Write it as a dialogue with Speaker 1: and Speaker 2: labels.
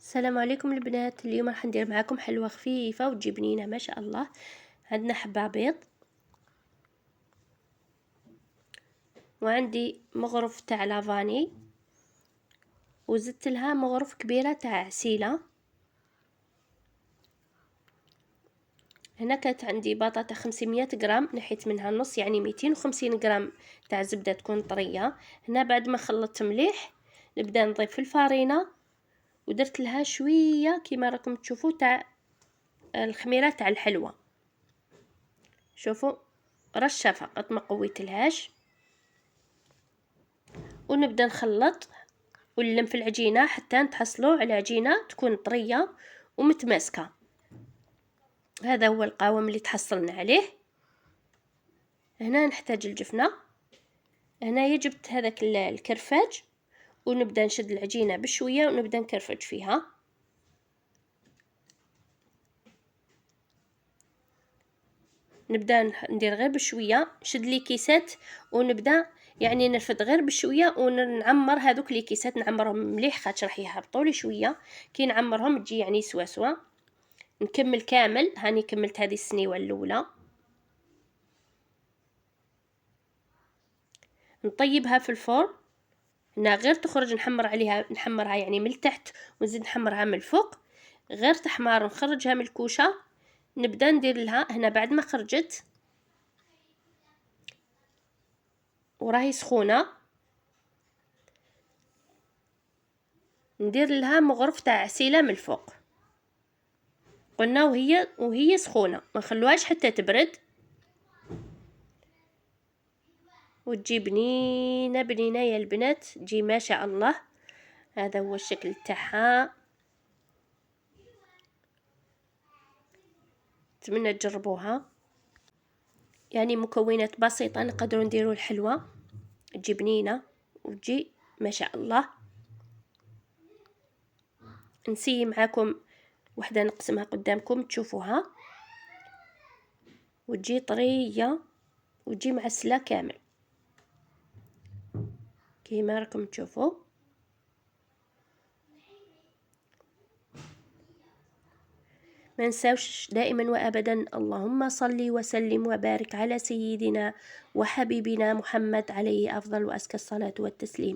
Speaker 1: السلام عليكم البنات. اليوم راح ندير معكم حلوه خفيفه وتجي بنينه ما شاء الله. عندنا حبه بيض، وعندي مغرف تاع لافاني، وزدت لها مغرف كبيره تاع عسيله. هنا كانت عندي بطاطا 500 غرام، نحيت منها النص يعني 250 غرام تاع زبده تكون طريه. هنا بعد ما خلطت مليح نبدا نضيف الفارينه، ودرت لها شويه كيما راكم تشوفوا تاع الخميره تاع الحلوه. شوفوا رشه فقط، ما قويتلهاش. ونبدا نخلط ونلم في العجينه حتى نتحصلوا على عجينه تكون طريه ومتماسكه. هذا هو القوام اللي تحصلنا عليه. هنا نحتاج الجفنه. هنا جبت هذاك الكرفاج، ونبدا نشد العجينه بشويه ونبدا نكرفج فيها. نبدا ندير غير بشويه، نشد لي كيسات ونبدا يعني نرفد غير بشويه ونعمر هذوك لي كيسات، نعمرهم مليح خاطر راح يهبطوا لي شويه. كي نعمرهم تجي يعني سوا. نكمل كامل، هاني كملت هذه السنيوه الاولى. نطيبها في الفرن. هنا غير تخرج نحمرها يعني من التحت، ونزيد نحمرها من الفوق. غير تحمار نخرجها من الكوشه. نبدا ندير لها هنا بعد ما خرجت وراهي سخونه، ندير لها مغرف تاع عسيله من الفوق. قلنا وهي سخونه، ما نخلوهاش حتى تبرد. وتجي بنينه بنينه يا البنات، تجي ما شاء الله. هذا هو الشكل تاعها. اتمنى تجربوها، يعني مكونات بسيطه نقدروا نديروا الحلوه تجي بنينه وتجي ما شاء الله. نسي معاكم وحده نقسمها قدامكم تشوفوها، وتجي طريه وتجي معسله كامل كيما راكم تشوفوا. ما نساوش دائما وابدا اللهم صل وسلم وبارك على سيدنا وحبيبنا محمد عليه افضل وازكى الصلاه والتسليم.